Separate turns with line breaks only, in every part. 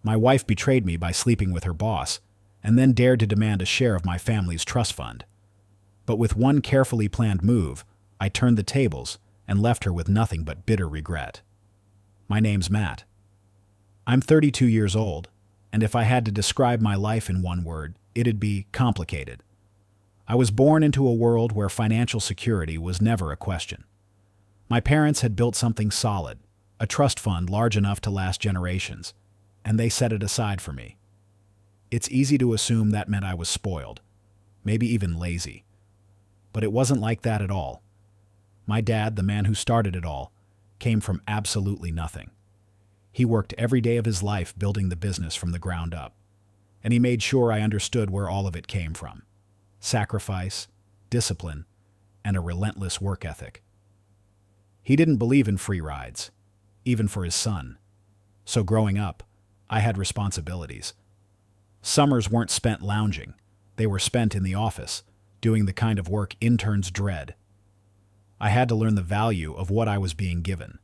My wife betrayed me by sleeping with her boss, and then dared to demand a share of my family's trust fund. But with one carefully planned move, I turned the tables and left her with nothing but bitter regret. My name's Matt. I'm 32 years old, and if I had to describe my life in one word, it'd be complicated. I was born into a world where financial security was never a question. My parents had built something solid, a trust fund large enough to last generations, and they set it aside for me. It's easy to assume that meant I was spoiled, maybe even lazy. But it wasn't like that at all. My dad, the man who started it all, came from absolutely nothing. He worked every day of his life building the business from the ground up, and he made sure I understood where all of it came from: sacrifice, discipline, and a relentless work ethic. He didn't believe in free rides, even for his son. So growing up, I had responsibilities. Summers weren't spent lounging. They were spent in the office, doing the kind of work interns dread. I had to learn the value of what I was being given.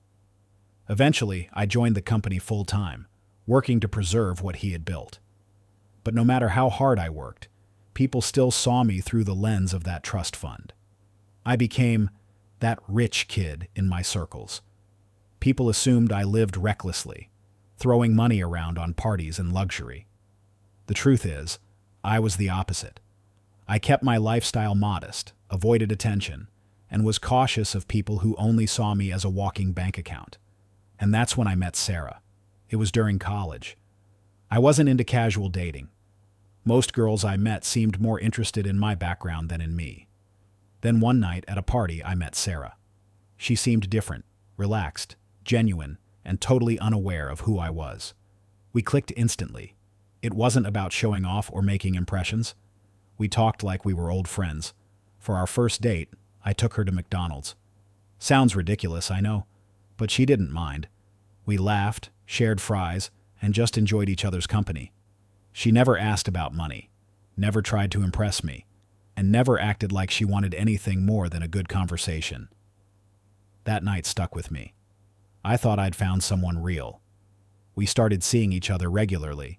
Eventually, I joined the company full-time, working to preserve what he had built. But no matter how hard I worked, people still saw me through the lens of that trust fund. I became that rich kid in my circles. People assumed I lived recklessly, throwing money around on parties and luxury. The truth is, I was the opposite. I kept my lifestyle modest, avoided attention, and was cautious of people who only saw me as a walking bank account. And that's when I met Sarah. It was during college. I wasn't into casual dating. Most girls I met seemed more interested in my background than in me. Then one night at a party, I met Sarah. She seemed different, relaxed, genuine, and totally unaware of who I was. We clicked instantly. It wasn't about showing off or making impressions. We talked like we were old friends. For our first date, I took her to McDonald's. Sounds ridiculous, I know, but she didn't mind. We laughed, shared fries, and just enjoyed each other's company. She never asked about money, never tried to impress me, and never acted like she wanted anything more than a good conversation. That night stuck with me. I thought I'd found someone real. We started seeing each other regularly,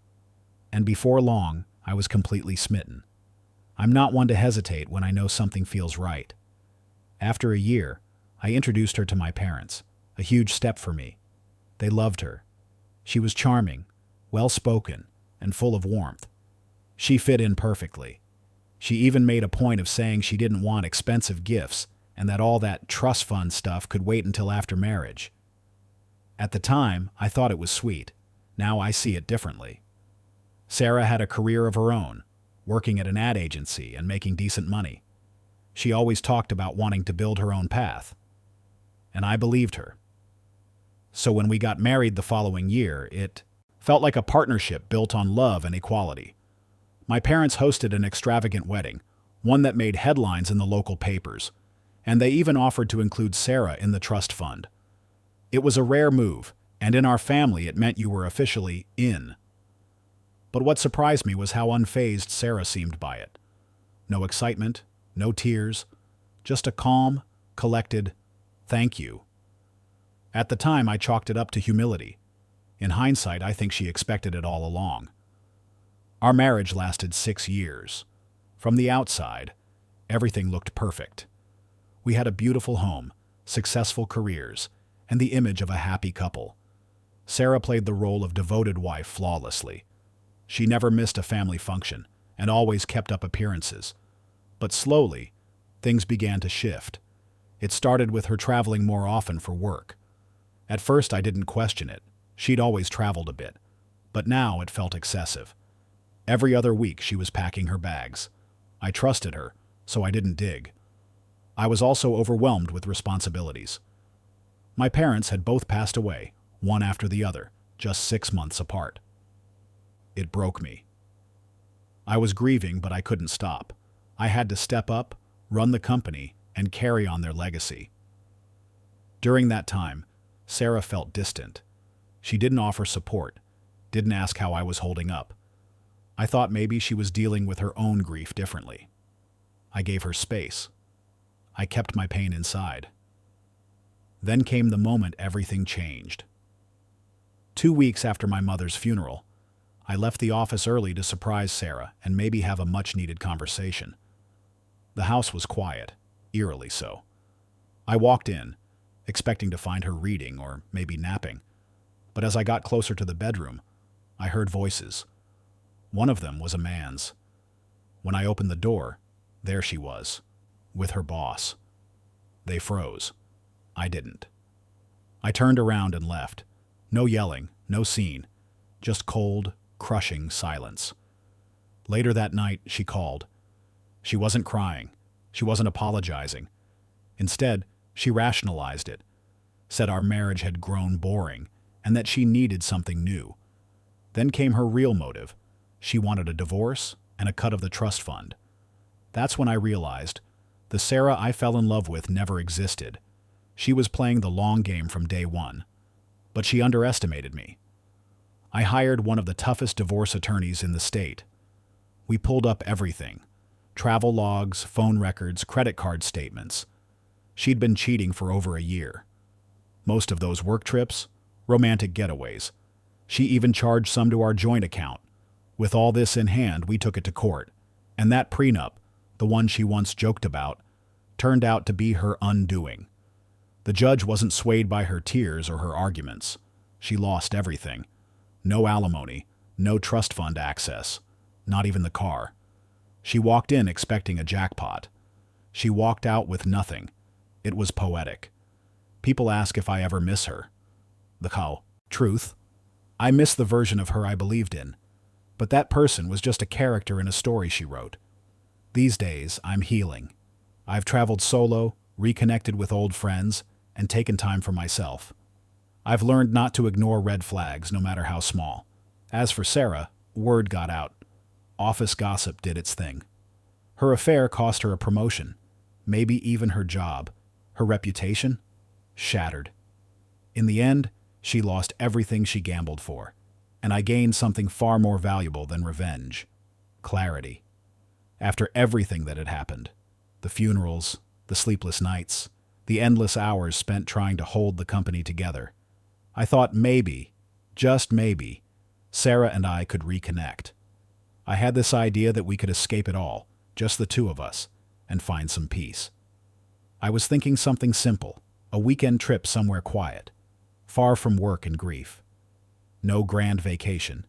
and before long, I was completely smitten. I'm not one to hesitate when I know something feels right. After a year, I introduced her to my parents, a huge step for me. They loved her. She was charming, well-spoken, and full of warmth. She fit in perfectly. She even made a point of saying she didn't want expensive gifts and that all that trust fund stuff could wait until after marriage. At the time, I thought it was sweet. Now I see it differently. Sarah had a career of her own, working at an ad agency and making decent money. She always talked about wanting to build her own path. And I believed her. So when we got married the following year, it felt like a partnership built on love and equality. My parents hosted an extravagant wedding, one that made headlines in the local papers, and they even offered to include Sarah in the trust fund. It was a rare move, and in our family it meant you were officially in. But what surprised me was how unfazed Sarah seemed by it. No excitement, no tears, just a calm, collected, "Thank you." At the time, I chalked it up to humility. In hindsight, I think she expected it all along. Our marriage lasted 6 years. From the outside, everything looked perfect. We had a beautiful home, successful careers, and the image of a happy couple. Sarah played the role of devoted wife flawlessly. She never missed a family function and always kept up appearances. But slowly, things began to shift. It started with her traveling more often for work. At first, I didn't question it. She'd always traveled a bit. But now it felt excessive. Every other week, she was packing her bags. I trusted her, so I didn't dig. I was also overwhelmed with responsibilities. My parents had both passed away, one after the other, just 6 months apart. It broke me. I was grieving, but I couldn't stop. I had to step up, run the company, and carry on their legacy. During that time, Sarah felt distant. She didn't offer support, didn't ask how I was holding up. I thought maybe she was dealing with her own grief differently. I gave her space. I kept my pain inside. Then came the moment everything changed. 2 weeks after my mother's funeral, I left the office early to surprise Sarah and maybe have a much-needed conversation. The house was quiet, eerily so. I walked in, expecting to find her reading or maybe napping, but as I got closer to the bedroom, I heard voices. One of them was a man's. When I opened the door, there she was, with her boss. They froze. I didn't. I turned around and left. No yelling, no scene, just cold, crushing silence. Later that night, she called. She wasn't crying. She wasn't apologizing. Instead, she rationalized it, said our marriage had grown boring and that she needed something new. Then came her real motive. She wanted a divorce and a cut of the trust fund. That's when I realized the Sarah I fell in love with never existed. She was playing the long game from day one. But she underestimated me. I hired one of the toughest divorce attorneys in the state. We pulled up everything: travel logs, phone records, credit card statements. She'd been cheating for over a year. Most of those work trips, romantic getaways. She even charged some to our joint account. With all this in hand, we took it to court. And that prenup, the one she once joked about, turned out to be her undoing. The judge wasn't swayed by her tears or her arguments. She lost everything. No alimony, no trust fund access, not even the car. She walked in expecting a jackpot. She walked out with nothing. It was poetic. People ask if I ever miss her. Truth. I miss the version of her I believed in. But that person was just a character in a story she wrote. These days, I'm healing. I've traveled solo, reconnected with old friends, and taken time for myself. I've learned not to ignore red flags, no matter how small. As for Sarah, word got out. Office gossip did its thing. Her affair cost her a promotion, maybe even her job. Her reputation? Shattered. In the end, she lost everything she gambled for, and I gained something far more valuable than revenge: clarity. After everything that had happened, the funerals, the sleepless nights, the endless hours spent trying to hold the company together, I thought maybe, just maybe, Sarah and I could reconnect. I had this idea that we could escape it all, just the two of us, and find some peace. I was thinking something simple, a weekend trip somewhere quiet, far from work and grief. No grand vacation,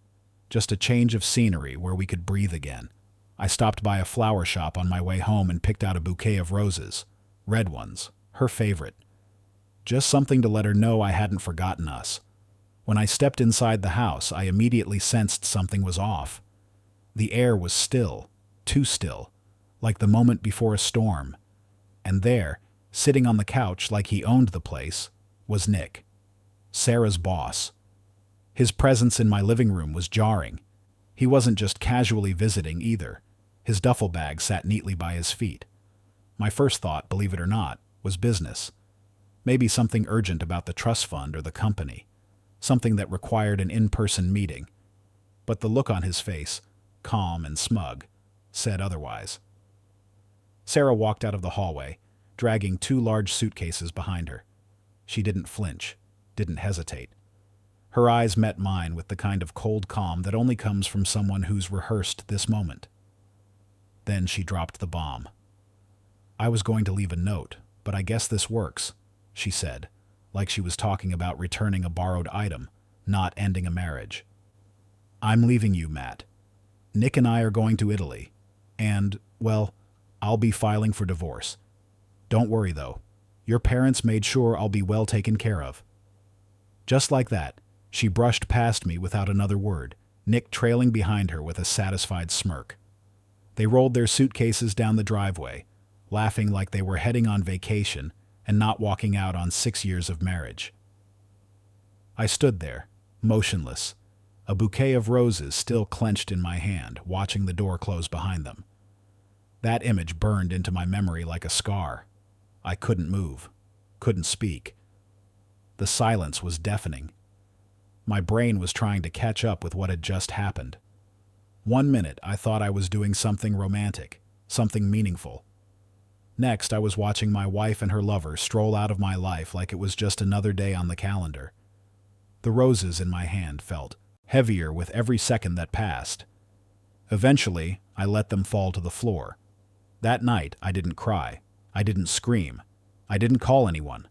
just a change of scenery where we could breathe again. I stopped by a flower shop on my way home and picked out a bouquet of roses, red ones, her favorite. Just something to let her know I hadn't forgotten us. When I stepped inside the house, I immediately sensed something was off. The air was still, too still, like the moment before a storm. And there, sitting on the couch like he owned the place, was Nick, Sarah's boss. His presence in my living room was jarring. He wasn't just casually visiting either. His duffel bag sat neatly by his feet. My first thought, believe it or not, was business. Maybe something urgent about the trust fund or the company. Something that required an in-person meeting. But the look on his face, calm and smug, said otherwise. Sarah walked out of the hallway, dragging 2 large suitcases behind her. She didn't flinch, didn't hesitate. Her eyes met mine with the kind of cold calm that only comes from someone who's rehearsed this moment. Then she dropped the bomb. "I was going to leave a note, but I guess this works," she said, like she was talking about returning a borrowed item, not ending a marriage. "I'm leaving you, Matt. Nick and I are going to Italy, and, well, I'll be filing for divorce. Don't worry, though. Your parents made sure I'll be well taken care of." Just like that, she brushed past me without another word, Nick trailing behind her with a satisfied smirk. They rolled their suitcases down the driveway, laughing like they were heading on vacation and not walking out on 6 years of marriage. I stood there, motionless, a bouquet of roses still clenched in my hand, watching the door close behind them. That image burned into my memory like a scar. I couldn't move, couldn't speak. The silence was deafening. My brain was trying to catch up with what had just happened. 1 minute, I thought I was doing something romantic, something meaningful. Next, I was watching my wife and her lover stroll out of my life like it was just another day on the calendar. The roses in my hand felt heavier with every second that passed. Eventually, I let them fall to the floor. That night, I didn't cry. I didn't scream. I didn't call anyone.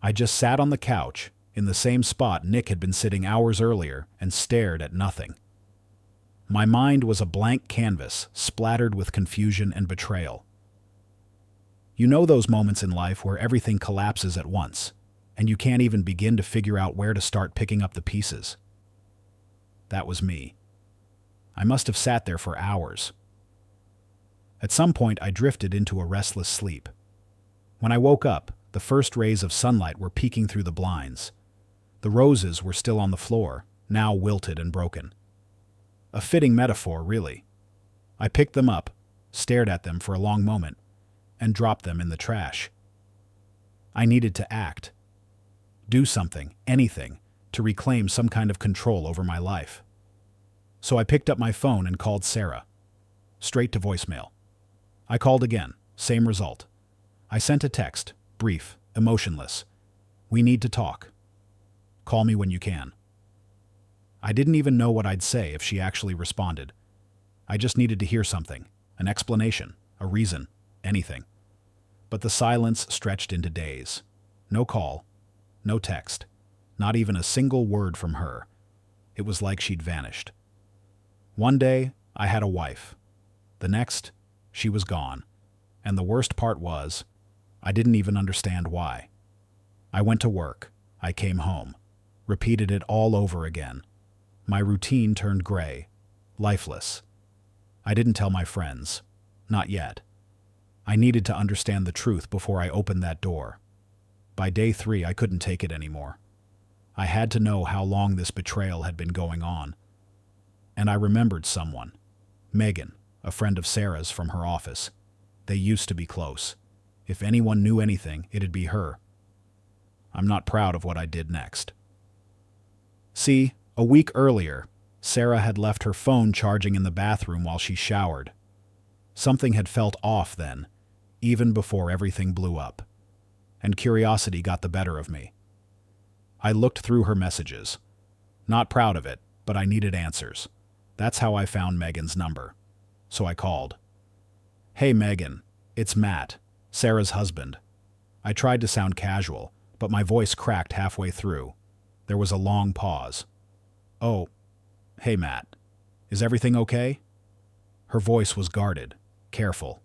I just sat on the couch, in the same spot Nick had been sitting hours earlier, and stared at nothing. My mind was a blank canvas, splattered with confusion and betrayal. You know those moments in life where everything collapses at once, and you can't even begin to figure out where to start picking up the pieces? That was me. I must have sat there for hours. At some point, I drifted into a restless sleep. When I woke up, the first rays of sunlight were peeking through the blinds. The roses were still on the floor, now wilted and broken. A fitting metaphor, really. I picked them up, stared at them for a long moment, and dropped them in the trash. I needed to act. Do something, anything, to reclaim some kind of control over my life. So I picked up my phone and called Sarah. Straight to voicemail. I called again, same result. I sent a text, brief, emotionless. We need to talk. Call me when you can. I didn't even know what I'd say if she actually responded. I just needed to hear something, an explanation, a reason, anything. But the silence stretched into days. No call, no text, not even a single word from her. It was like she'd vanished. One day, I had a wife. The next, she was gone. And the worst part was, I didn't even understand why. I went to work. I came home. Repeated it all over again. My routine turned gray, lifeless. I didn't tell my friends. Not yet. I needed to understand the truth before I opened that door. By day 3, I couldn't take it anymore. I had to know how long this betrayal had been going on. And I remembered someone. Megan, a friend of Sarah's from her office. They used to be close. If anyone knew anything, it'd be her. I'm not proud of what I did next. See, a week earlier, Sarah had left her phone charging in the bathroom while she showered. Something had felt off then, even before everything blew up. And curiosity got the better of me. I looked through her messages. Not proud of it, but I needed answers. That's how I found Megan's number. So I called. Hey Megan, it's Matt, Sarah's husband. I tried to sound casual, but my voice cracked halfway through. There was a long pause. Oh, hey Matt, is everything okay? Her voice was guarded, careful.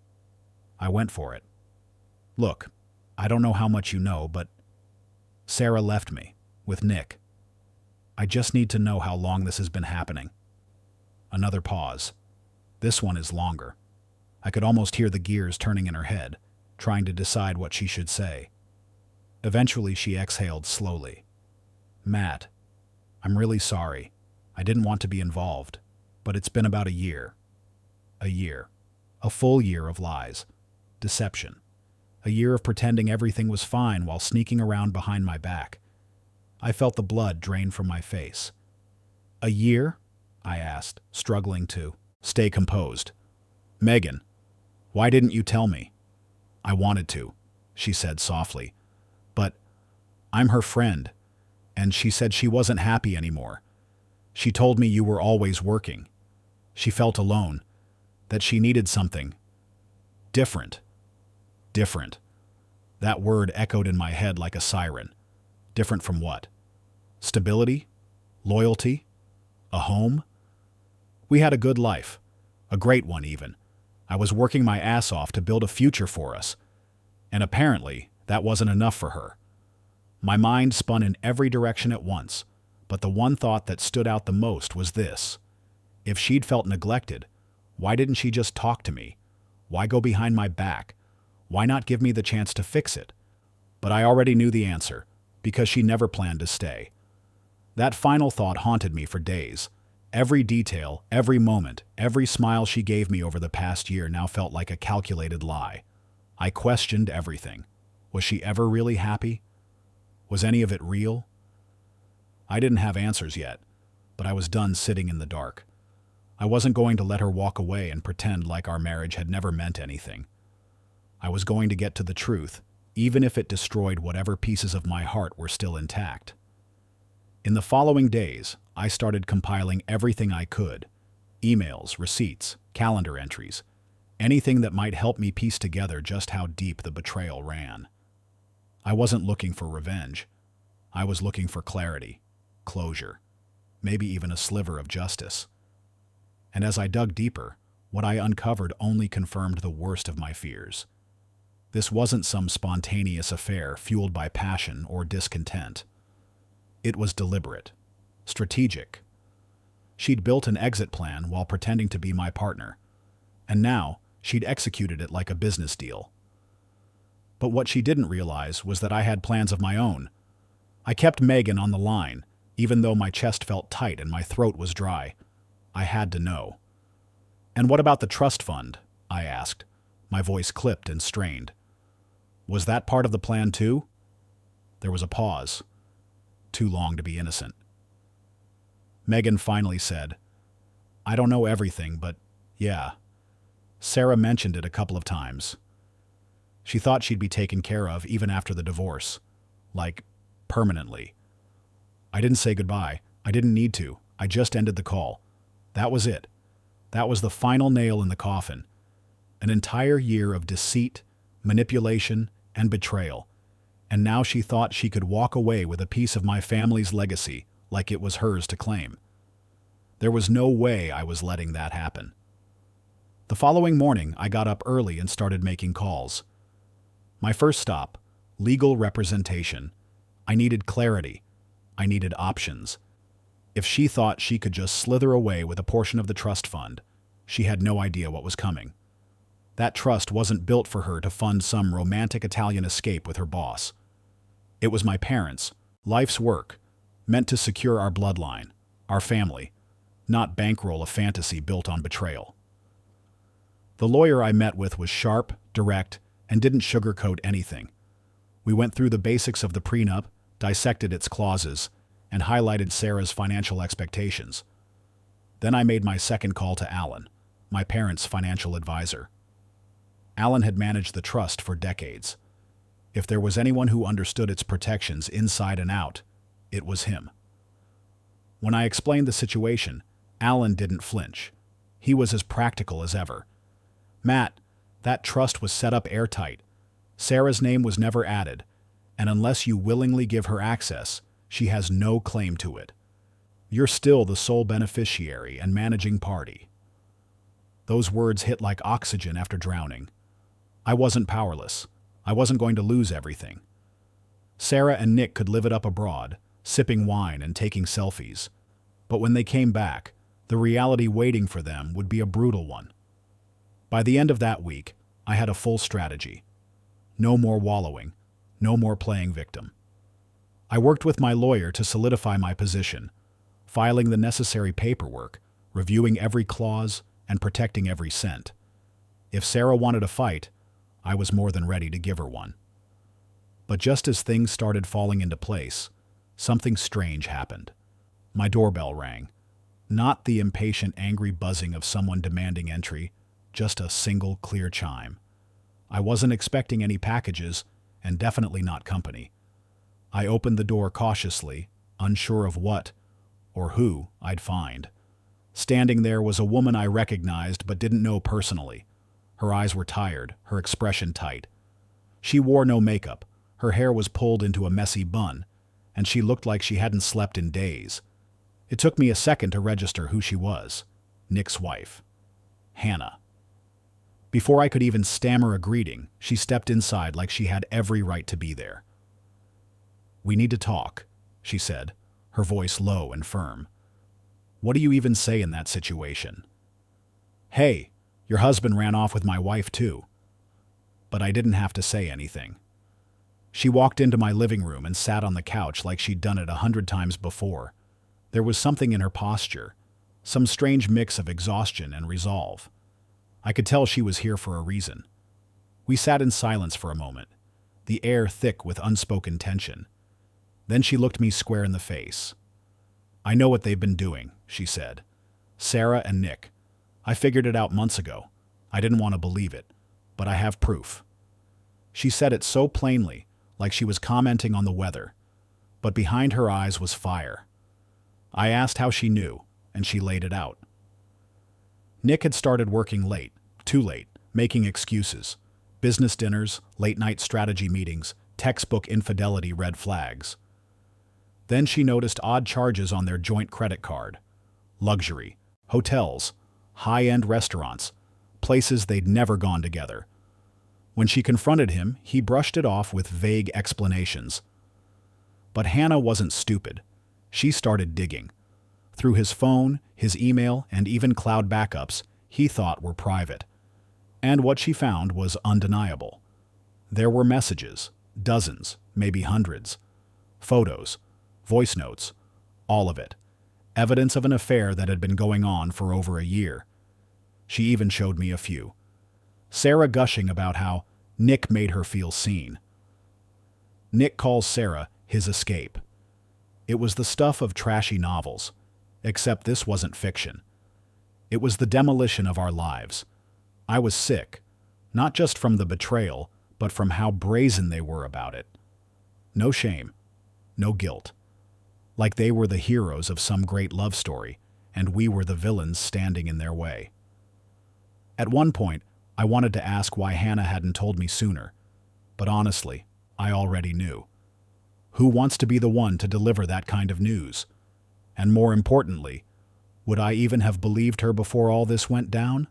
I went for it. Look, I don't know how much you know, but Sarah left me, with Nick. I just need to know how long this has been happening. Another pause. This one is longer. I could almost hear the gears turning in her head, trying to decide what she should say. Eventually, she exhaled slowly. Matt, I'm really sorry. I didn't want to be involved, but it's been about a year. A year. A full year of lies. Deception. A year of pretending everything was fine while sneaking around behind my back. I felt the blood drain from my face. A year? I asked, struggling to stay composed. Megan, why didn't you tell me? I wanted to, she said softly. But I'm her friend, and she said she wasn't happy anymore. She told me you were always working. She felt alone, that she needed something different. Different. That word echoed in my head like a siren. Different from what? Stability? Loyalty? A home? We had a good life. A great one, even. I was working my ass off to build a future for us. And apparently, that wasn't enough for her. My mind spun in every direction at once, but the one thought that stood out the most was this. If she'd felt neglected, why didn't she just talk to me? Why go behind my back? Why not give me the chance to fix it? But I already knew the answer, because she never planned to stay. That final thought haunted me for days. Every detail, every moment, every smile she gave me over the past year now felt like a calculated lie. I questioned everything. Was she ever really happy? Was any of it real? I didn't have answers yet, but I was done sitting in the dark. I wasn't going to let her walk away and pretend like our marriage had never meant anything. I was going to get to the truth, even if it destroyed whatever pieces of my heart were still intact. In the following days, I started compiling everything I could: emails, receipts, calendar entries, anything that might help me piece together just how deep the betrayal ran. I wasn't looking for revenge. I was looking for clarity, closure, maybe even a sliver of justice. And as I dug deeper, what I uncovered only confirmed the worst of my fears. This wasn't some spontaneous affair fueled by passion or discontent. It was deliberate, strategic. She'd built an exit plan while pretending to be my partner, and now she'd executed it like a business deal. But what she didn't realize was that I had plans of my own. I kept Megan on the line, even though my chest felt tight and my throat was dry. I had to know. "And what about the trust fund?" I asked, my voice clipped and strained. "Was that part of the plan too?" There was a pause, too long to be innocent. Megan finally said, "I don't know everything, but yeah. Sarah mentioned it a couple of times. She thought she'd be taken care of even after the divorce. Like, permanently. I didn't say goodbye. I didn't need to. I just ended the call. That was it. That was the final nail in the coffin. An entire year of deceit, manipulation, and betrayal. And now she thought she could walk away with a piece of my family's legacy like it was hers to claim. There was no way I was letting that happen. The following morning, I got up early and started making calls. My first stop, legal representation. I needed clarity. I needed options. If she thought she could just slither away with a portion of the trust fund, she had no idea what was coming. That trust wasn't built for her to fund some romantic Italian escape with her boss. It was my parents' life's work, meant to secure our bloodline, our family, not bankroll a fantasy built on betrayal. The lawyer I met with was sharp, direct, and didn't sugarcoat anything. We went through the basics of the prenup, dissected its clauses, and highlighted Sarah's financial expectations. Then I made my second call to Alan, my parents' financial advisor. Alan had managed the trust for decades. If there was anyone who understood its protections inside and out, it was him. When I explained the situation, Alan didn't flinch. He was as practical as ever. "Matt, that trust was set up airtight. Sarah's name was never added, and unless you willingly give her access, she has no claim to it. You're still the sole beneficiary and managing party." Those words hit like oxygen after drowning. I wasn't powerless. I wasn't going to lose everything. Sarah and Nick could live it up abroad, sipping wine and taking selfies. But when they came back, the reality waiting for them would be a brutal one. By the end of that week, I had a full strategy. No more wallowing, no more playing victim. I worked with my lawyer to solidify my position, filing the necessary paperwork, reviewing every clause, and protecting every cent. If Sarah wanted a fight, I was more than ready to give her one. But just as things started falling into place, something strange happened. My doorbell rang. Not the impatient, angry buzzing of someone demanding entry, just a single, clear chime. I wasn't expecting any packages, and definitely not company. I opened the door cautiously, unsure of what, or who, I'd find. Standing there was a woman I recognized but didn't know personally. Her eyes were tired, her expression tight. She wore no makeup, her hair was pulled into a messy bun, and she looked like she hadn't slept in days. It took me a second to register who she was. Nick's wife. Hannah. Before I could even stammer a greeting, she stepped inside like she had every right to be there. "We need to talk," she said, her voice low and firm. "What do you even say in that situation?" "Hey, your husband ran off with my wife too." But I didn't have to say anything. She walked into my living room and sat on the couch like she'd done it 100 times before. There was something in her posture, some strange mix of exhaustion and resolve. I could tell she was here for a reason. We sat in silence for a moment, the air thick with unspoken tension. Then she looked me square in the face. "I know what they've been doing," she said. "Sarah and Nick. I figured it out months ago. I didn't want to believe it, but I have proof." She said it so plainly, like she was commenting on the weather. But behind her eyes was fire. I asked how she knew, and she laid it out. Nick had started working late, too late, making excuses. Business dinners, late-night strategy meetings, textbook infidelity red flags. Then she noticed odd charges on their joint credit card. Luxury, hotels, high-end restaurants, places they'd never gone together. When she confronted him, he brushed it off with vague explanations. But Hannah wasn't stupid. She started digging. Through his phone, his email, and even cloud backups he thought were private. And what she found was undeniable. There were messages, dozens, maybe hundreds. Photos, voice notes, all of it. Evidence of an affair that had been going on for over a year. She even showed me a few. Sarah gushing about how Nick made her feel seen. Nick calls Sarah his escape. It was the stuff of trashy novels, except this wasn't fiction. It was the demolition of our lives. I was sick, not just from the betrayal, but from how brazen they were about it. No shame, no guilt. Like they were the heroes of some great love story, and we were the villains standing in their way. At one point, I wanted to ask why Hannah hadn't told me sooner, but honestly, I already knew. Who wants to be the one to deliver that kind of news? And more importantly, would I even have believed her before all this went down?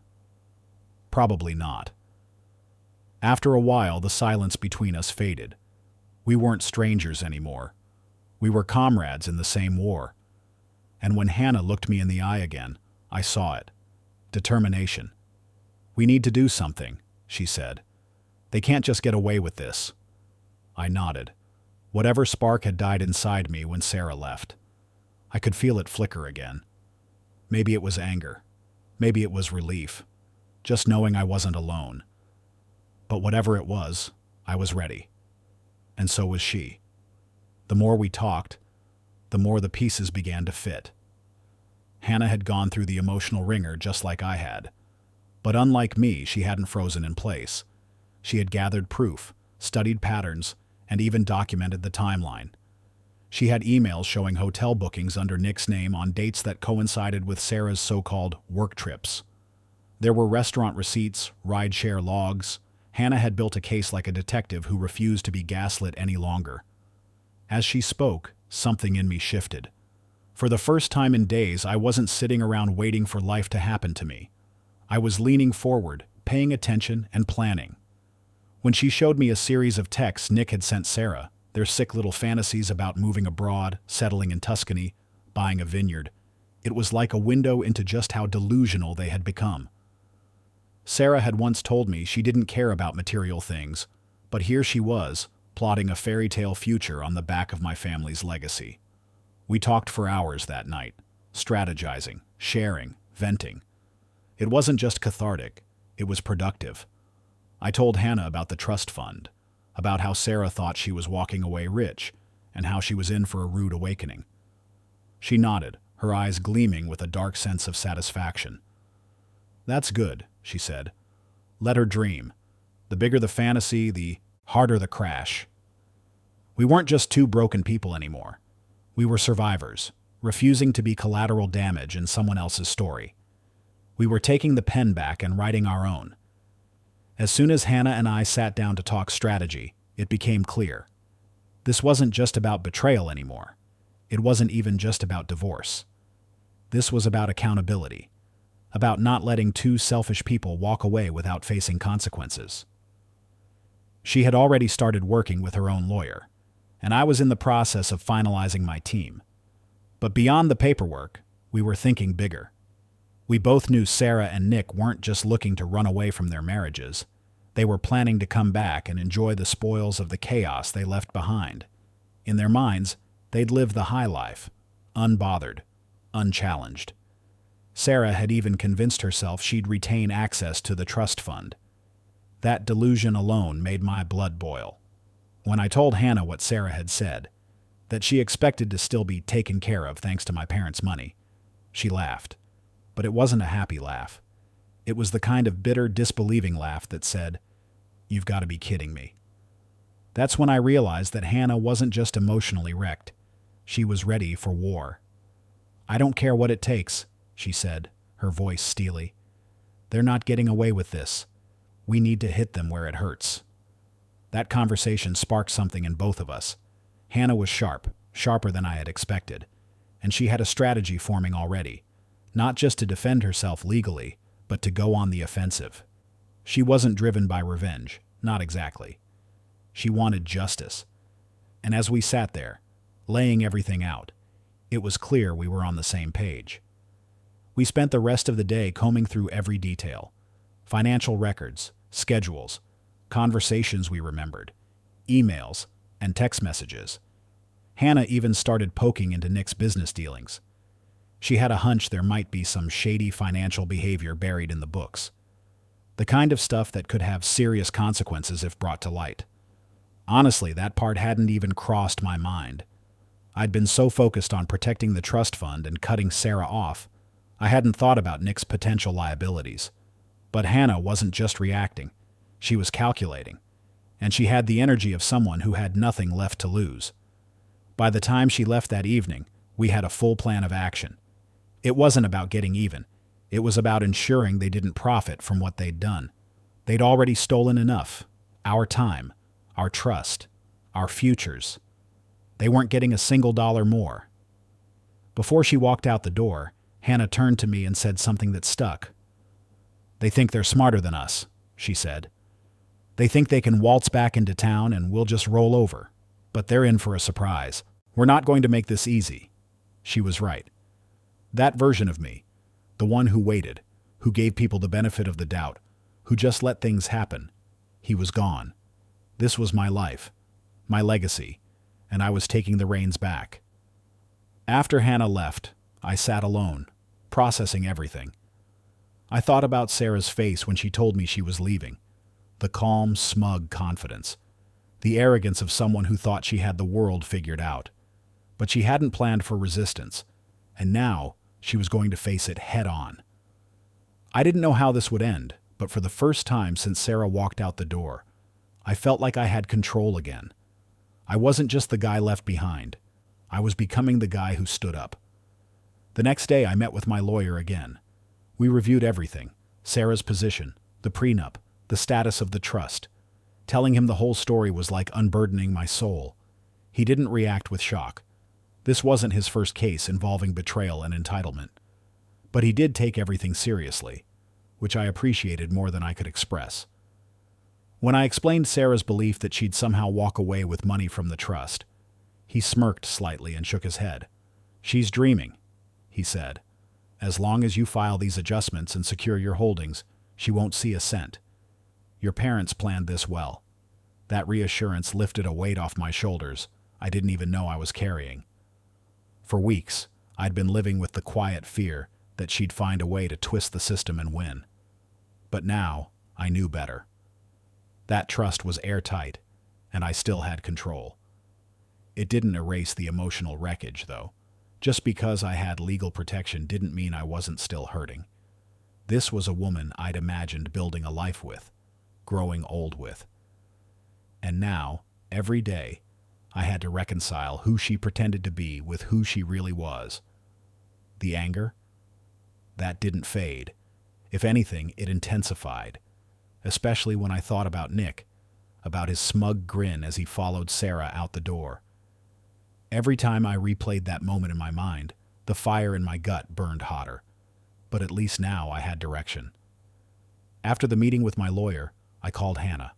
Probably not. After a while, the silence between us faded. We weren't strangers anymore. We were comrades in the same war. And when Hannah looked me in the eye again, I saw it. Determination. "We need to do something," she said. "They can't just get away with this." I nodded. Whatever spark had died inside me when Sarah left. I could feel it flicker again. Maybe it was anger. Maybe it was relief. Just knowing I wasn't alone. But whatever it was, I was ready. And so was she. The more we talked, the more the pieces began to fit. Hannah had gone through the emotional ringer just like I had. But unlike me, she hadn't frozen in place. She had gathered proof, studied patterns, and even documented the timeline. She had emails showing hotel bookings under Nick's name on dates that coincided with Sarah's so-called work trips. There were restaurant receipts, rideshare logs. Hannah had built a case like a detective who refused to be gaslit any longer. As she spoke, something in me shifted. For the first time in days, I wasn't sitting around waiting for life to happen to me. I was leaning forward, paying attention and planning. When she showed me a series of texts Nick had sent Sarah, their sick little fantasies about moving abroad, settling in Tuscany, buying a vineyard, it was like a window into just how delusional they had become. Sarah had once told me she didn't care about material things, but here she was, plotting a fairy tale future on the back of my family's legacy. We talked for hours that night, strategizing, sharing, venting. It wasn't just cathartic, it was productive. I told Hannah about the trust fund, about how Sarah thought she was walking away rich, and how she was in for a rude awakening. She nodded, her eyes gleaming with a dark sense of satisfaction. "That's good," she said. "Let her dream. The bigger the fantasy, the harder the crash." We weren't just two broken people anymore. We were survivors, refusing to be collateral damage in someone else's story. We were taking the pen back and writing our own. As soon as Hannah and I sat down to talk strategy, it became clear. This wasn't just about betrayal anymore. It wasn't even just about divorce. This was about accountability, about not letting two selfish people walk away without facing consequences. She had already started working with her own lawyer, and I was in the process of finalizing my team. But beyond the paperwork, we were thinking bigger. We both knew Sarah and Nick weren't just looking to run away from their marriages. They were planning to come back and enjoy the spoils of the chaos they left behind. In their minds, they'd live the high life, unbothered, unchallenged. Sarah had even convinced herself she'd retain access to the trust fund. That delusion alone made my blood boil. When I told Hannah what Sarah had said, that she expected to still be taken care of thanks to my parents' money, she laughed. But it wasn't a happy laugh. It was the kind of bitter, disbelieving laugh that said, "You've got to be kidding me." That's when I realized that Hannah wasn't just emotionally wrecked. She was ready for war. "I don't care what it takes," she said, her voice steely. "They're not getting away with this. We need to hit them where it hurts." That conversation sparked something in both of us. Hannah was sharp, sharper than I had expected, and she had a strategy forming already, not just to defend herself legally, but to go on the offensive. She wasn't driven by revenge, not exactly. She wanted justice. And as we sat there, laying everything out, it was clear we were on the same page. We spent the rest of the day combing through every detail: financial records, schedules, conversations we remembered, emails, and text messages. Hannah even started poking into Nick's business dealings. She had a hunch there might be some shady financial behavior buried in the books. The kind of stuff that could have serious consequences if brought to light. Honestly, that part hadn't even crossed my mind. I'd been so focused on protecting the trust fund and cutting Sarah off, I hadn't thought about Nick's potential liabilities. But Hannah wasn't just reacting. She was calculating. And she had the energy of someone who had nothing left to lose. By the time she left that evening, we had a full plan of action. It wasn't about getting even. It was about ensuring they didn't profit from what they'd done. They'd already stolen enough. Our time, our trust, our futures. They weren't getting a single dollar more. Before she walked out the door, Hannah turned to me and said something that stuck. "They think they're smarter than us," she said. "They think they can waltz back into town and we'll just roll over. But they're in for a surprise. We're not going to make this easy." She was right. That version of me, the one who waited, who gave people the benefit of the doubt, who just let things happen, he was gone. This was my life, my legacy, and I was taking the reins back. After Hannah left, I sat alone, processing everything. I thought about Sarah's face when she told me she was leaving. The calm, smug confidence. The arrogance of someone who thought she had the world figured out. But she hadn't planned for resistance, and now she was going to face it head on. I didn't know how this would end, but for the first time since Sarah walked out the door, I felt like I had control again. I wasn't just the guy left behind. I was becoming the guy who stood up. The next day I met with my lawyer again. We reviewed everything: Sarah's position, the prenup, the status of the trust. Telling him the whole story was like unburdening my soul. He didn't react with shock. This wasn't his first case involving betrayal and entitlement. But he did take everything seriously, which I appreciated more than I could express. When I explained Sarah's belief that she'd somehow walk away with money from the trust, he smirked slightly and shook his head. "She's dreaming," he said. "As long as you file these adjustments and secure your holdings, she won't see a cent. Your parents planned this well." That reassurance lifted a weight off my shoulders I didn't even know I was carrying. For weeks, I'd been living with the quiet fear that she'd find a way to twist the system and win. But now, I knew better. That trust was airtight, and I still had control. It didn't erase the emotional wreckage, though. Just because I had legal protection didn't mean I wasn't still hurting. This was a woman I'd imagined building a life with, growing old with. And now, every day, I had to reconcile who she pretended to be with who she really was. The anger? That didn't fade. If anything, it intensified, especially when I thought about Nick, about his smug grin as he followed Sarah out the door. Every time I replayed that moment in my mind, the fire in my gut burned hotter. But at least now I had direction. After the meeting with my lawyer, I called Hannah.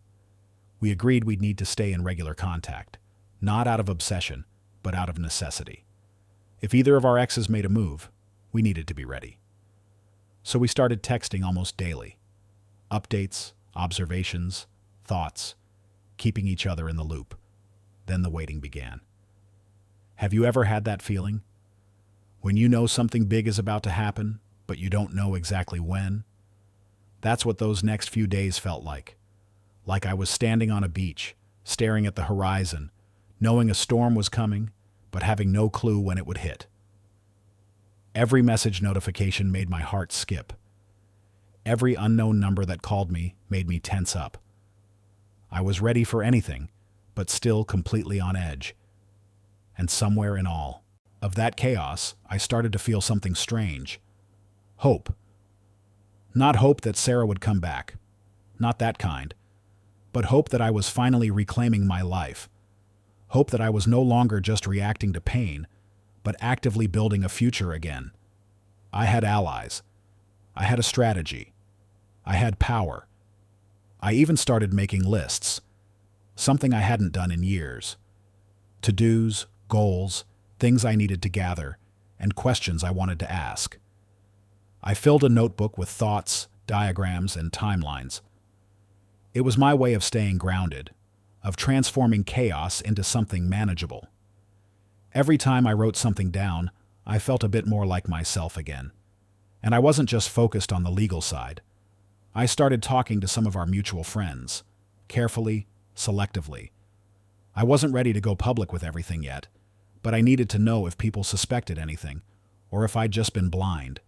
We agreed we'd need to stay in regular contact, not out of obsession, but out of necessity. If either of our exes made a move, we needed to be ready. So we started texting almost daily. Updates, observations, thoughts, keeping each other in the loop. Then the waiting began. Have you ever had that feeling? When you know something big is about to happen, but you don't know exactly when? That's what those next few days felt like. Like I was standing on a beach, staring at the horizon, knowing a storm was coming, but having no clue when it would hit. Every message notification made my heart skip. Every unknown number that called me made me tense up. I was ready for anything, but still completely on edge. And somewhere in all of that chaos, I started to feel something strange. Hope. Not hope that Sarah would come back. Not that kind. But hope that I was finally reclaiming my life. Hope that I was no longer just reacting to pain, but actively building a future again. I had allies. I had a strategy. I had power. I even started making lists. Something I hadn't done in years. To-dos, goals, things I needed to gather, and questions I wanted to ask. I filled a notebook with thoughts, diagrams, and timelines. It was my way of staying grounded, of transforming chaos into something manageable. Every time I wrote something down, I felt a bit more like myself again. And I wasn't just focused on the legal side. I started talking to some of our mutual friends, carefully, selectively. I wasn't ready to go public with everything yet, but I needed to know if people suspected anything, or if I'd just been blind.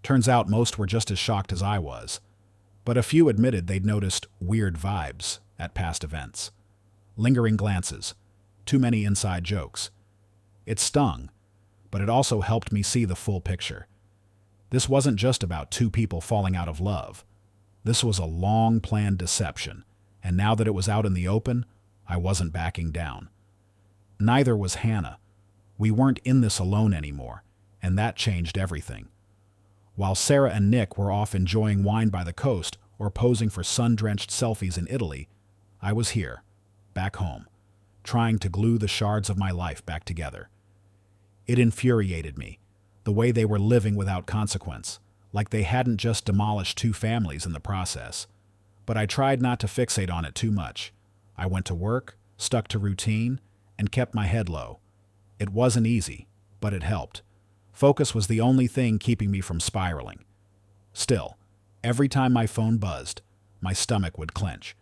Turns out most were just as shocked as I was, but a few admitted they'd noticed weird vibes at past events. Lingering glances, too many inside jokes. It stung, but it also helped me see the full picture. This wasn't just about two people falling out of love. This was a long-planned deception, and now that it was out in the open, I wasn't backing down. Neither was Hannah. We weren't in this alone anymore, and that changed everything. While Sarah and Nick were off enjoying wine by the coast or posing for sun-drenched selfies in Italy, I was here, back home, trying to glue the shards of my life back together. It infuriated me, the way they were living without consequence, like they hadn't just demolished two families in the process. But I tried not to fixate on it too much. I went to work, stuck to routine, and kept my head low. It wasn't easy, but it helped. Focus was the only thing keeping me from spiraling. Still, every time my phone buzzed, my stomach would clench.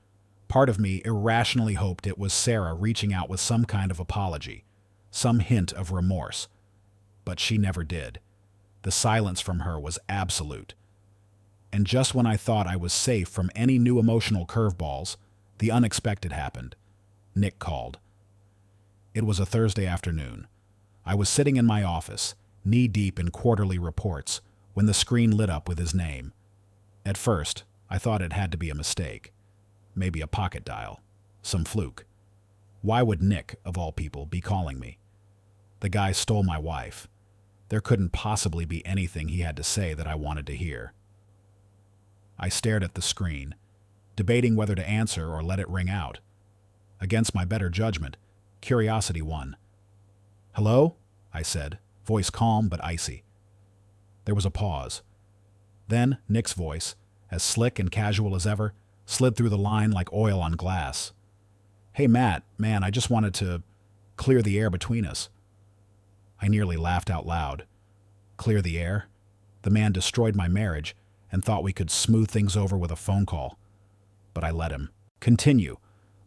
Part of me irrationally hoped it was Sarah reaching out with some kind of apology, some hint of remorse. But she never did. The silence from her was absolute. And just when I thought I was safe from any new emotional curveballs, the unexpected happened. Nick called. It was a Thursday afternoon. I was sitting in my office, knee-deep in quarterly reports, when the screen lit up with his name. At first, I thought it had to be a mistake. Maybe a pocket dial. Some fluke. Why would Nick, of all people, be calling me? The guy stole my wife. There couldn't possibly be anything he had to say that I wanted to hear. I stared at the screen, debating whether to answer or let it ring out. Against my better judgment, curiosity won. "Hello?" I said, voice calm but icy. There was a pause. Then Nick's voice, as slick and casual as ever, slid through the line like oil on glass. "Hey Matt, man, I just wanted to clear the air between us." I nearly laughed out loud. Clear the air? The man destroyed my marriage and thought we could smooth things over with a phone call. But I let him continue,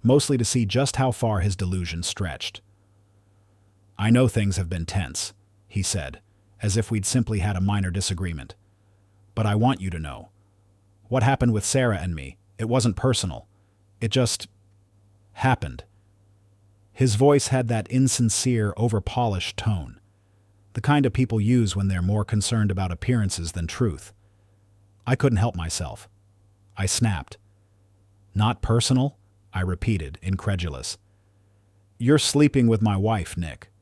mostly to see just how far his delusion stretched. "I know things have been tense," he said, as if we'd simply had a minor disagreement. "But I want you to know. What happened with Sarah and me, it wasn't personal. It just happened." His voice had that insincere, over-polished tone, the kind of people use when they're more concerned about appearances than truth. I couldn't help myself. I snapped. "Not personal?" I repeated, incredulous. "You're sleeping with my wife, Nick.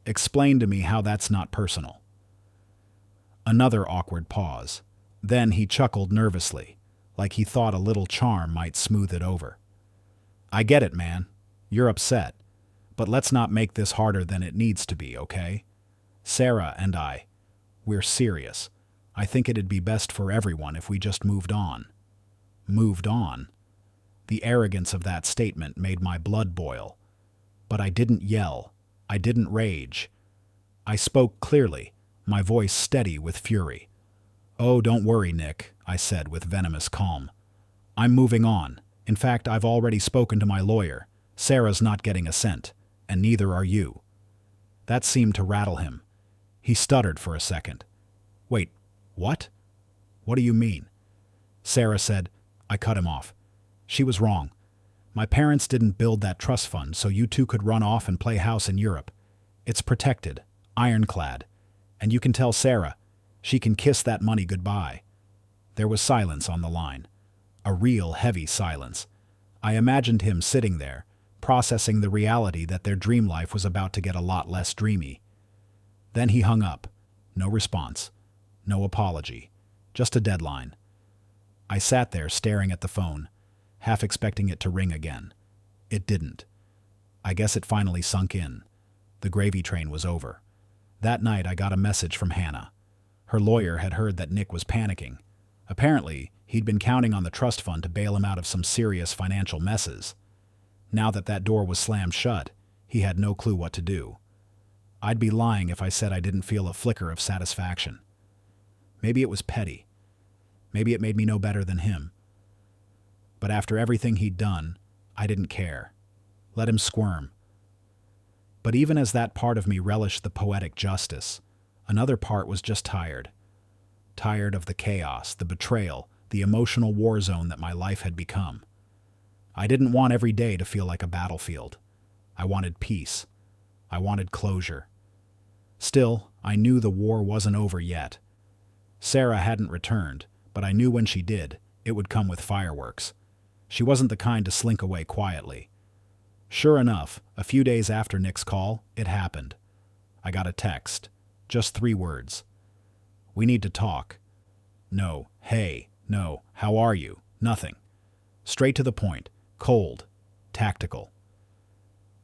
Explain to me how that's not personal." Another awkward pause. Then he chuckled nervously, like he thought a little charm might smooth it over. "I get it, man. You're upset. But let's not make this harder than it needs to be, okay? Sarah and we're serious. I think it'd be best for everyone if we just moved on." Moved on? The arrogance of that statement made my blood boil. But I didn't yell. I didn't rage. I spoke clearly, my voice steady with fury. "Oh, don't worry, Nick," I said with venomous calm. "I'm moving on. In fact, I've already spoken to my lawyer. Sarah's not getting a cent, and neither are you." That seemed to rattle him. He stuttered for a second. "Wait, what? What do you mean?" Sarah said. I cut him off. "She was wrong. My parents didn't build that trust fund so you two could run off and play house in Europe. It's protected. Ironclad. And you can tell Sarah, she can kiss that money goodbye. There was silence on the line. A real heavy silence. I imagined him sitting there, processing the reality that their dream life was about to get a lot less dreamy. Then he hung up. No response. No apology. Just a deadline. I sat there staring at the phone, half expecting it to ring again. It didn't. I guess it finally sunk in. The gravy train was over. That night I got a message from Hannah. Her lawyer had heard that Nick was panicking. Apparently, he'd been counting on the trust fund to bail him out of some serious financial messes. Now that door was slammed shut, he had no clue what to do. I'd be lying if I said I didn't feel a flicker of satisfaction. Maybe it was petty. Maybe it made me no better than him. But after everything he'd done, I didn't care. Let him squirm. But even as that part of me relished the poetic justice, another part was just tired. Tired of the chaos, the betrayal, the emotional war zone that my life had become. I didn't want every day to feel like a battlefield. I wanted peace. I wanted closure. Still, I knew the war wasn't over yet. Sarah hadn't returned, but I knew when she did, it would come with fireworks. She wasn't the kind to slink away quietly. Sure enough, a few days after Nick's call, it happened. I got a text. Just 3 words. We need to talk. No, hey, no, how are you? Nothing. Straight to the point, cold, tactical.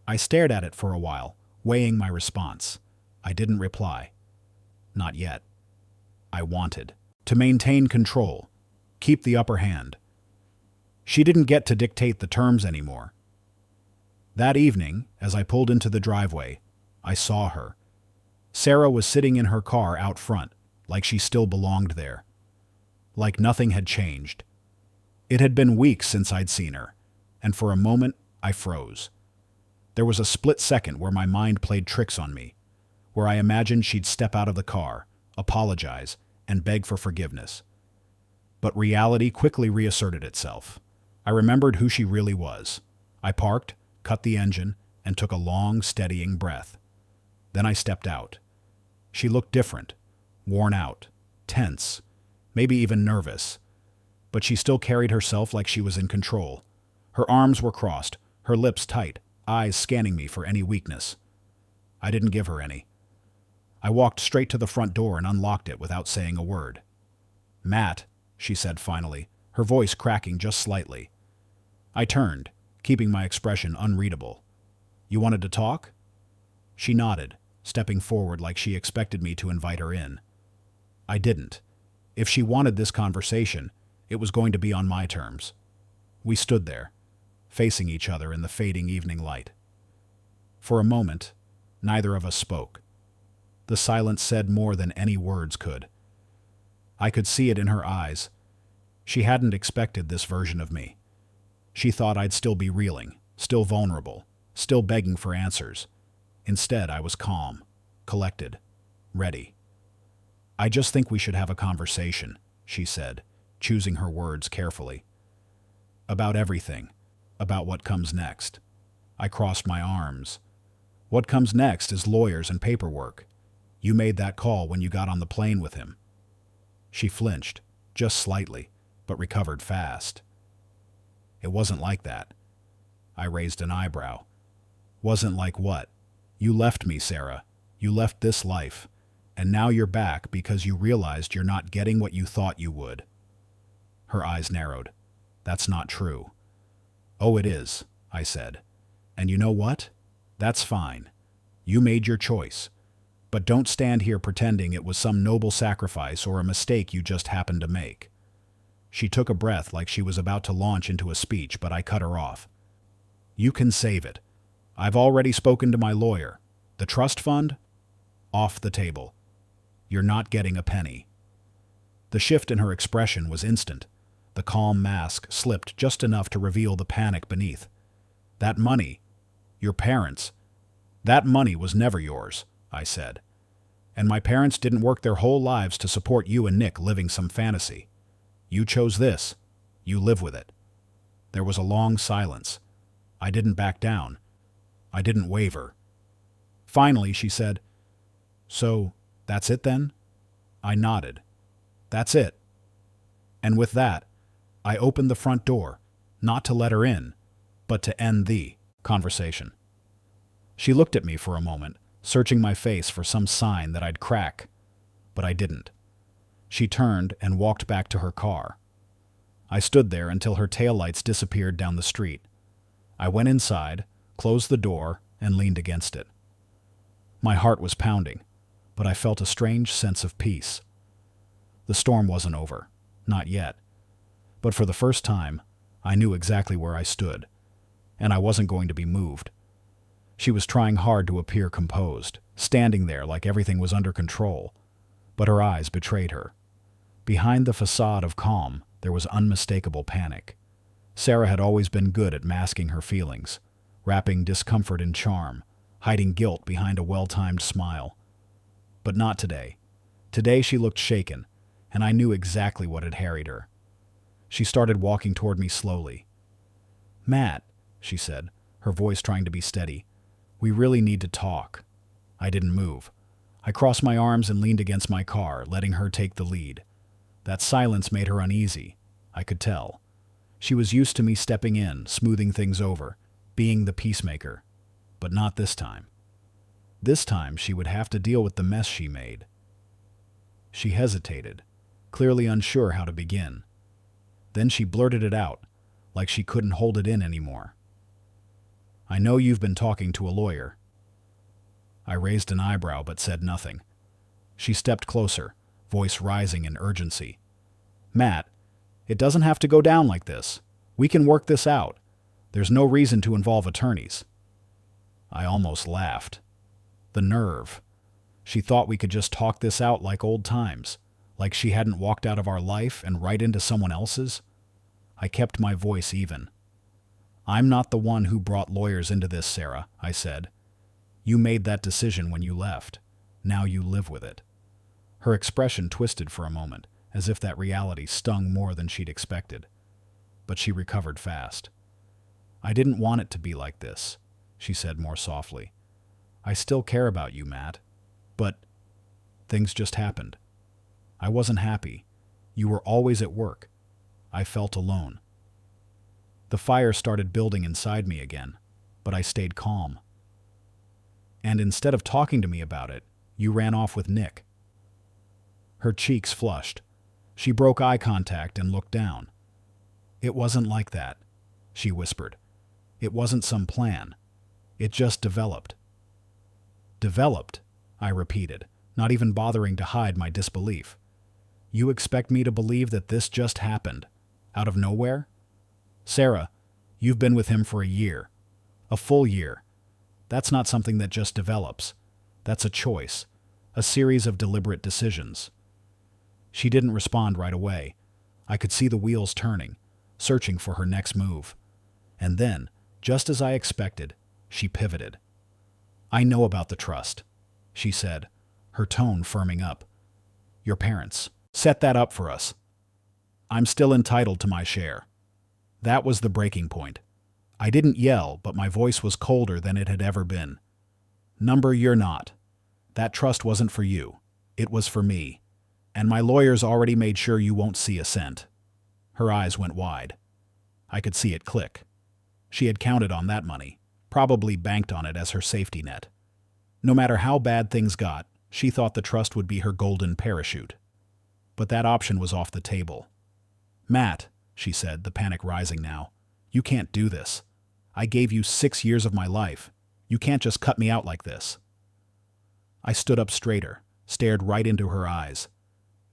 I stared at it for a while, weighing my response. I didn't reply. Not yet. I wanted to maintain control, keep the upper hand. She didn't get to dictate the terms anymore. That evening, as I pulled into the driveway, I saw her. Sarah was sitting in her car out front, like she still belonged there. Like nothing had changed. It had been weeks since I'd seen her, and for a moment, I froze. There was a split second where my mind played tricks on me, where I imagined she'd step out of the car, apologize, and beg for forgiveness. But reality quickly reasserted itself. I remembered who she really was. I parked, cut the engine, and took a long, steadying breath. Then I stepped out. She looked different, worn out, tense, maybe even nervous. But she still carried herself like she was in control. Her arms were crossed, her lips tight, eyes scanning me for any weakness. I didn't give her any. I walked straight to the front door and unlocked it without saying a word. "Matt," she said finally, her voice cracking just slightly. I turned, keeping my expression unreadable. "You wanted to talk?" She nodded, stepping forward like she expected me to invite her in. I didn't. If she wanted this conversation, it was going to be on my terms. We stood there, facing each other in the fading evening light. For a moment, neither of us spoke. The silence said more than any words could. I could see it in her eyes. She hadn't expected this version of me. She thought I'd still be reeling, still vulnerable, still begging for answers. Instead, I was calm, collected, ready. "I just think we should have a conversation," she said, choosing her words carefully. "About everything. About what comes next." I crossed my arms. "What comes next is lawyers and paperwork. You made that call when you got on the plane with him." She flinched, just slightly, but recovered fast. "It wasn't like that." I raised an eyebrow. "Wasn't like what?" "You left me, Sarah. You left this life. And now you're back because you realized you're not getting what you thought you would." Her eyes narrowed. "That's not true." "Oh, it is," I said. "And you know what? That's fine. You made your choice. But don't stand here pretending it was some noble sacrifice or a mistake you just happened to make." She took a breath like she was about to launch into a speech, but I cut her off. "You can save it. I've already spoken to my lawyer. The trust fund? Off the table. You're not getting a penny." The shift in her expression was instant. The calm mask slipped just enough to reveal the panic beneath. "That money, your parents, that money was never yours," I said. "And my parents didn't work their whole lives to support you and Nick living some fantasy. You chose this. You live with it." There was a long silence. I didn't back down. I didn't waver. Finally, she said, So, that's it then? I nodded. That's it. And with that, I opened the front door, not to let her in, but to end the conversation. She looked at me for a moment, searching my face for some sign that I'd crack, but I didn't. She turned and walked back to her car. I stood there until her taillights disappeared down the street. I went inside, closed the door, and leaned against it. My heart was pounding, but I felt a strange sense of peace. The storm wasn't over, not yet. But for the first time, I knew exactly where I stood, and I wasn't going to be moved. She was trying hard to appear composed, standing there like everything was under control, but her eyes betrayed her. Behind the facade of calm, there was unmistakable panic. Sarah had always been good at masking her feelings, wrapping discomfort in charm, hiding guilt behind a well-timed smile. But not today. Today she looked shaken, and I knew exactly what had harried her. She started walking toward me slowly. "Matt," she said, her voice trying to be steady, "we really need to talk." I didn't move. I crossed my arms and leaned against my car, letting her take the lead. That silence made her uneasy, I could tell. She was used to me stepping in, smoothing things over, being the peacemaker. But not this time. This time she would have to deal with the mess she made. She hesitated, clearly unsure how to begin. Then she blurted it out, like she couldn't hold it in anymore. "I know you've been talking to a lawyer." I raised an eyebrow but said nothing. She stepped closer, voice rising in urgency. "Matt, it doesn't have to go down like this. We can work this out. There's no reason to involve attorneys." I almost laughed. The nerve. She thought we could just talk this out like old times, like she hadn't walked out of our life and right into someone else's. I kept my voice even. "I'm not the one who brought lawyers into this, Sarah," I said. "You made that decision when you left. Now you live with it." Her expression twisted for a moment, as if that reality stung more than she'd expected. But she recovered fast. "I didn't want it to be like this," she said more softly. "I still care about you, Matt. But things just happened. I wasn't happy. You were always at work. I felt alone." The fire started building inside me again, but I stayed calm. "And instead of talking to me about it, you ran off with Nick." Her cheeks flushed. She broke eye contact and looked down. "It wasn't like that," she whispered. "It wasn't some plan. It just developed." "Developed?" I repeated, not even bothering to hide my disbelief. "You expect me to believe that this just happened, out of nowhere? Sarah, you've been with him for a year. A full year. That's not something that just develops. That's a choice, a series of deliberate decisions." She didn't respond right away. I could see the wheels turning, searching for her next move. And then, just as I expected, she pivoted. "I know about the trust," she said, her tone firming up. "Your parents set that up for us. I'm still entitled to my share." That was the breaking point. I didn't yell, but my voice was colder than it had ever been. "Number, you're not. That trust wasn't for you. It was for me. And my lawyers already made sure you won't see a cent." Her eyes went wide. I could see it click. She had counted on that money, probably banked on it as her safety net. No matter how bad things got, she thought the trust would be her golden parachute. But that option was off the table. "Matt," she said, the panic rising now, "you can't do this. I gave you 6 years of my life. You can't just cut me out like this." I stood up straighter, stared right into her eyes.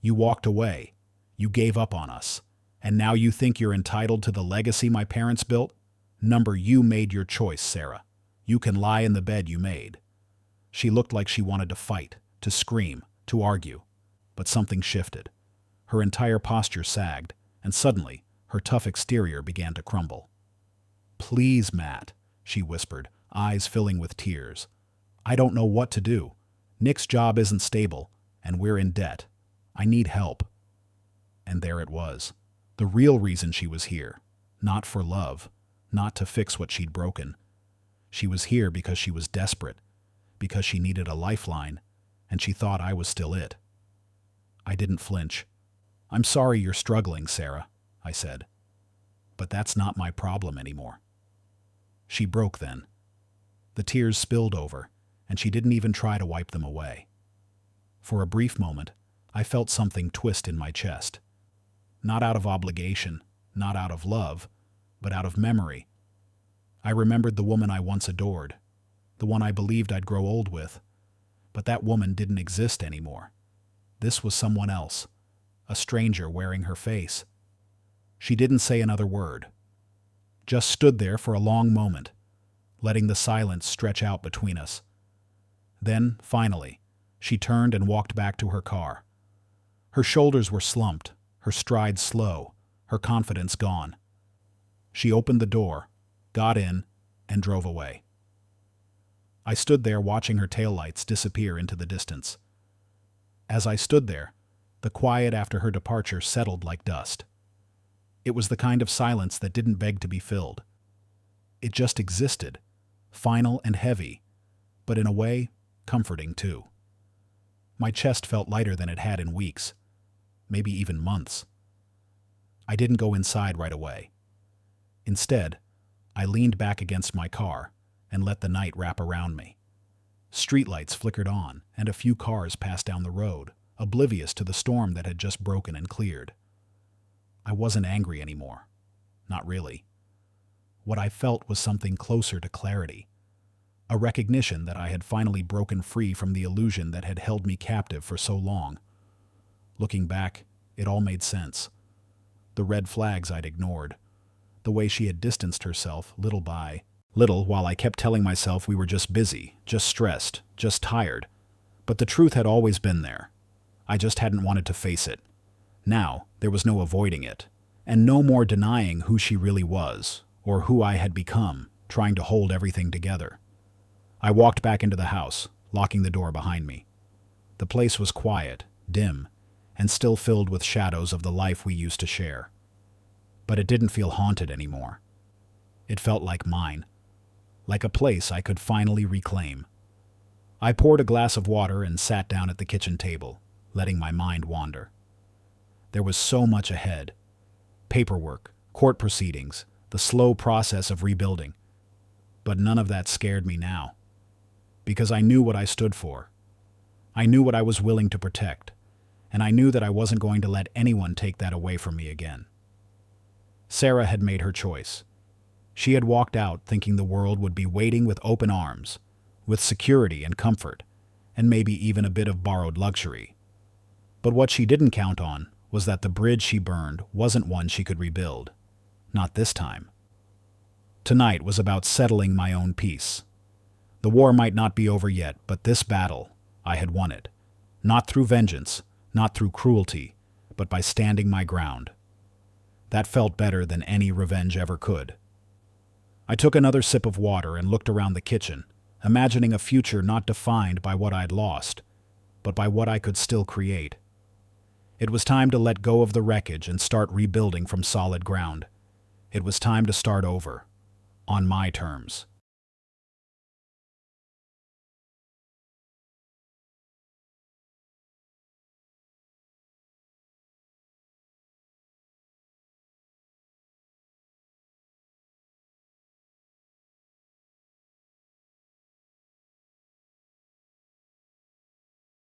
"You walked away. You gave up on us. And now you think you're entitled to the legacy my parents built? Number, you made your choice, Sarah. You can lie in the bed you made." She looked like she wanted to fight, to scream, to argue. But something shifted. Her entire posture sagged, and suddenly, her tough exterior began to crumble. "Please, Matt," she whispered, eyes filling with tears. "I don't know what to do. Nick's job isn't stable, and we're in debt. I need help." And there it was. The real reason she was here. Not for love. Not to fix what she'd broken. She was here because she was desperate. Because she needed a lifeline. and she thought I was still it. I didn't flinch. "I'm sorry you're struggling, Sarah," I said. "But that's not my problem anymore." She broke then. The tears spilled over, and she didn't even try to wipe them away. For a brief moment, I felt something twist in my chest. Not out of obligation, not out of love, but out of memory. I remembered the woman I once adored, the one I believed I'd grow old with. But that woman didn't exist anymore. This was someone else, a stranger wearing her face. She didn't say another word, just stood there for a long moment, letting the silence stretch out between us. Then, finally, she turned and walked back to her car. Her shoulders were slumped, her stride slow, her confidence gone. She opened the door, got in, and drove away. I stood there watching her taillights disappear into the distance. As I stood there, the quiet after her departure settled like dust. It was the kind of silence that didn't beg to be filled. It just existed, final and heavy, but in a way, comforting too. My chest felt lighter than it had in weeks, maybe even months. I didn't go inside right away. Instead, I leaned back against my car and let the night wrap around me. Streetlights flickered on, and a few cars passed down the road, oblivious to the storm that had just broken and cleared. I wasn't angry anymore. Not really. What I felt was something closer to clarity. A recognition that I had finally broken free from the illusion that had held me captive for so long. Looking back, it all made sense. The red flags I'd ignored. The way she had distanced herself, little by little, while I kept telling myself we were just busy, just stressed, just tired. But the truth had always been there. I just hadn't wanted to face it. Now, there was no avoiding it, and no more denying who she really was, or who I had become, trying to hold everything together. I walked back into the house, locking the door behind me. The place was quiet, dim, and still filled with shadows of the life we used to share. But it didn't feel haunted anymore. It felt like mine, like a place I could finally reclaim. I poured a glass of water and sat down at the kitchen table, letting my mind wander. There was so much ahead. Paperwork, court proceedings, the slow process of rebuilding. But none of that scared me now. Because I knew what I stood for. I knew what I was willing to protect, and I knew that I wasn't going to let anyone take that away from me again. Sarah had made her choice. She had walked out thinking the world would be waiting with open arms, with security and comfort, and maybe even a bit of borrowed luxury. But what she didn't count on was that the bridge she burned wasn't one she could rebuild. Not this time. Tonight was about settling my own peace. The war might not be over yet, but this battle, I had won it. Not through vengeance, not through cruelty, but by standing my ground. That felt better than any revenge ever could. I took another sip of water and looked around the kitchen, imagining a future not defined by what I'd lost, but by what I could still create. It was time to let go of the wreckage and start rebuilding from solid ground. It was time to start over, on my terms.